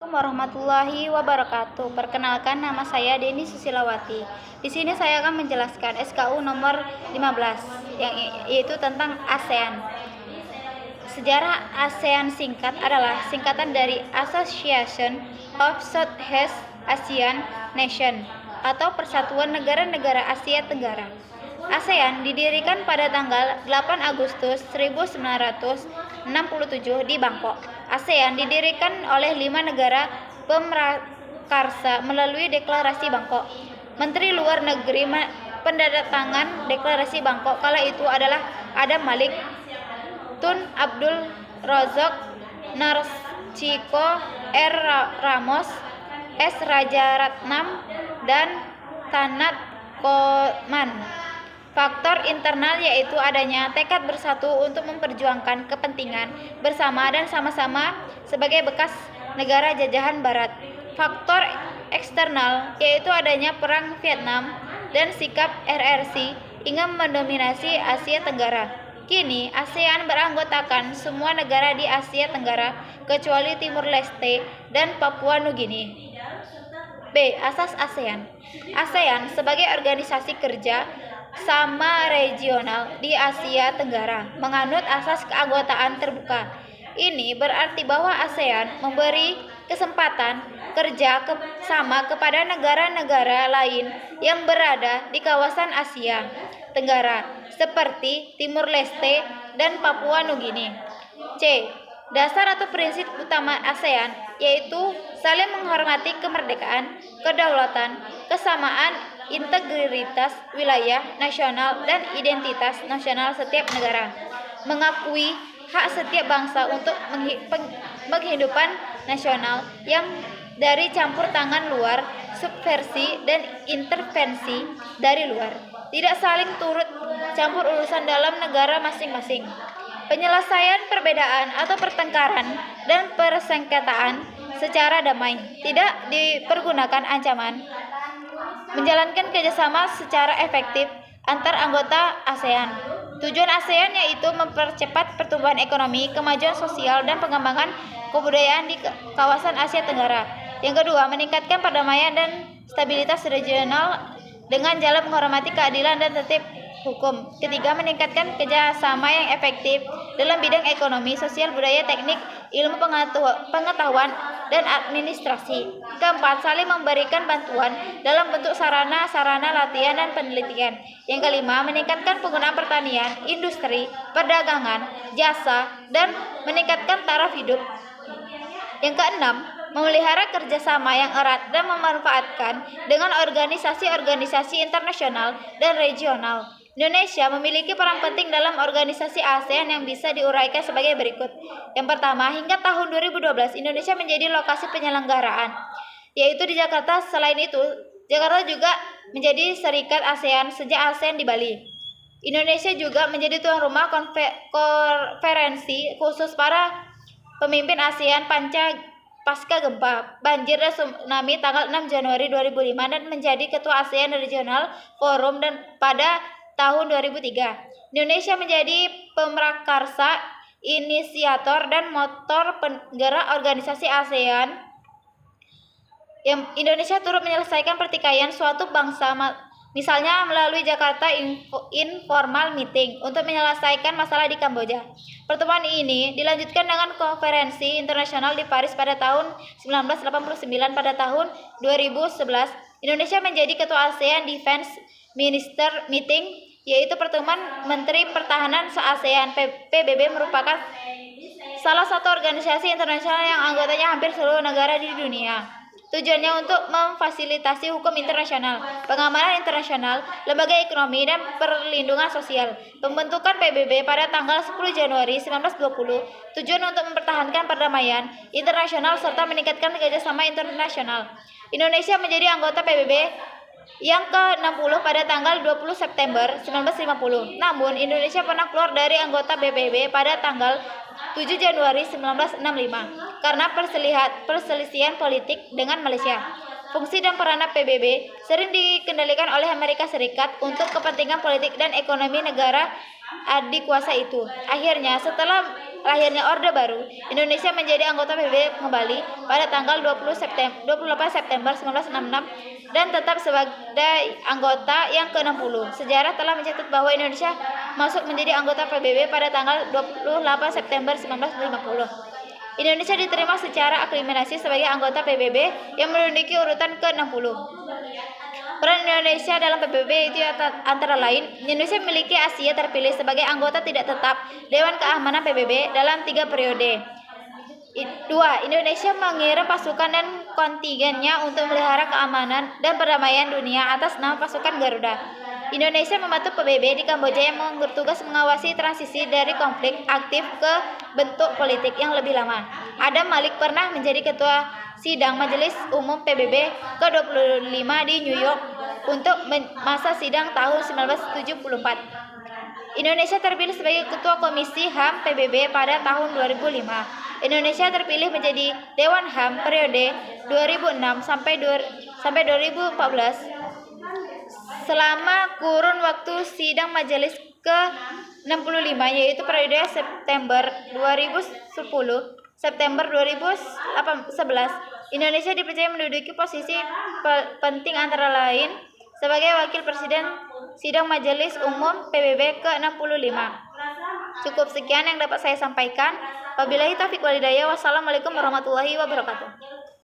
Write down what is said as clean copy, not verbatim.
Assalamualaikum warahmatullahi wabarakatuh. Perkenalkan, nama saya Deni Susilawati. Di sini saya akan menjelaskan SKU nomor 15 yaitu tentang ASEAN. Sejarah ASEAN singkat adalah singkatan dari Association of Southeast Asian Nations atau Persatuan Negara-Negara Asia Tenggara. ASEAN didirikan pada tanggal 8 Agustus 1967 di Bangkok. ASEAN didirikan oleh 5 negara pemrakarsa melalui Deklarasi Bangkok. Menteri Luar Negeri pendatangan Deklarasi Bangkok kala itu adalah Adam Malik, Tun Abdul Razak, Narciko R. Ramos, S. Rajaratnam, dan Tanat Koman. Faktor internal yaitu adanya tekad bersatu untuk memperjuangkan kepentingan bersama dan sama-sama sebagai bekas negara jajahan Barat. Faktor eksternal yaitu adanya perang Vietnam dan sikap RRC ingin mendominasi Asia Tenggara. Kini ASEAN beranggotakan semua negara di Asia Tenggara kecuali Timur Leste dan Papua Nugini. B. Asas ASEAN. ASEAN sebagai organisasi kerja sama regional di Asia Tenggara menganut asas keanggotaan terbuka. Ini berarti bahwa ASEAN memberi kesempatan kerja sama kepada negara-negara lain yang berada di kawasan Asia Tenggara seperti Timur Leste dan Papua Nugini. C. Dasar atau prinsip utama ASEAN yaitu saling menghormati kemerdekaan, kedaulatan, kesamaan, integritas wilayah nasional dan identitas nasional setiap negara, mengakui hak setiap bangsa untuk penghidupan nasional yang dari campur tangan luar, subversi dan intervensi dari luar, tidak saling turut campur urusan dalam negara masing-masing. Penyelesaian perbedaan atau pertengkaran dan persengketaan secara damai, tidak dipergunakan ancaman. Menjalankan kerjasama secara efektif antar anggota ASEAN. Tujuan ASEAN yaitu mempercepat pertumbuhan ekonomi, kemajuan sosial, dan pengembangan kebudayaan di kawasan Asia Tenggara. Yang kedua, meningkatkan perdamaian dan stabilitas regional dengan jalan menghormati keadilan dan tertib hukum. Ketiga, meningkatkan kerjasama yang efektif dalam bidang ekonomi, sosial, budaya, teknik, ilmu pengetahuan, dan administrasi. Keempat, saling memberikan bantuan dalam bentuk sarana latihan dan penelitian. Yang kelima, meningkatkan penggunaan pertanian, industri, perdagangan, jasa, dan meningkatkan taraf hidup. Yang keenam, memelihara kerjasama yang erat dan memanfaatkan dengan organisasi-organisasi internasional dan regional. Indonesia memiliki peran penting dalam organisasi ASEAN yang bisa diuraikan sebagai berikut. Yang pertama, hingga tahun 2012 Indonesia menjadi lokasi penyelenggaraan, yaitu di Jakarta. Selain itu, Jakarta juga menjadi serikat ASEAN sejak ASEAN di Bali. Indonesia juga menjadi tuan rumah konferensi khusus para pemimpin ASEAN pasca gempa, banjir, dan tsunami tanggal 6 Januari 2005 dan menjadi ketua ASEAN Regional Forum dan pada tahun 2003. Indonesia menjadi pemrakarsa, inisiator, dan motor penggerak organisasi ASEAN. Indonesia turut menyelesaikan pertikaian suatu bangsa, misalnya melalui Jakarta Informal Meeting untuk menyelesaikan masalah di Kamboja. Pertemuan ini dilanjutkan dengan konferensi internasional di Paris pada tahun 1989. Pada tahun 2011, Indonesia menjadi ketua ASEAN Defense Minister Meeting, yaitu pertemuan Menteri Pertahanan se-ASEAN. PBB merupakan salah satu organisasi internasional yang anggotanya hampir seluruh negara di dunia. Tujuannya untuk memfasilitasi hukum internasional, pengamanan internasional, lembaga ekonomi, dan perlindungan sosial. Pembentukan PBB pada tanggal 10 Januari 1920 tujuan untuk mempertahankan perdamaian internasional serta meningkatkan kerjasama internasional. Indonesia menjadi anggota PBB yang ke-60 pada tanggal 20 September 1950. Namun, Indonesia pernah keluar dari anggota PBB pada tanggal 7 Januari 1965 karena perselisihan politik dengan Malaysia. Fungsi dan peranan PBB sering dikendalikan oleh Amerika Serikat untuk kepentingan politik dan ekonomi negara adik kuasa itu. Akhirnya, setelah lahirnya Orde Baru, Indonesia menjadi anggota PBB kembali pada tanggal 28 September 1966 dan tetap sebagai anggota yang ke-60. Sejarah telah mencatat bahwa Indonesia masuk menjadi anggota PBB pada tanggal 28 September 1950. Indonesia diterima secara aklimasi sebagai anggota PBB yang menduduki urutan ke-60. Peran Indonesia dalam PBB itu antara lain, Indonesia memiliki Asia terpilih sebagai anggota tidak tetap Dewan Keamanan PBB dalam 3 periode. 2. Indonesia mengirim pasukan dan kontingennya untuk memelihara keamanan dan perdamaian dunia atas nama pasukan Garuda. Indonesia membantu PBB di Kamboja yang bertugas mengawasi transisi dari konflik aktif ke bentuk politik yang lebih lama. Adam Malik pernah menjadi ketua sidang Majelis Umum PBB ke-25 di New York untuk masa sidang tahun 1974. Indonesia terpilih sebagai Ketua Komisi HAM PBB pada tahun 2005. Indonesia terpilih menjadi Dewan HAM periode 2006 sampai 2014. Selama kurun waktu sidang majelis ke-65 yaitu periode September 2010 September 2011, Indonesia dipercaya menduduki posisi penting antara lain sebagai Wakil Presiden Sidang Majelis Umum PBB ke-65. Cukup sekian yang dapat saya sampaikan. Wabillahi taufiq wal hidayah. Wassalamualaikum warahmatullahi wabarakatuh.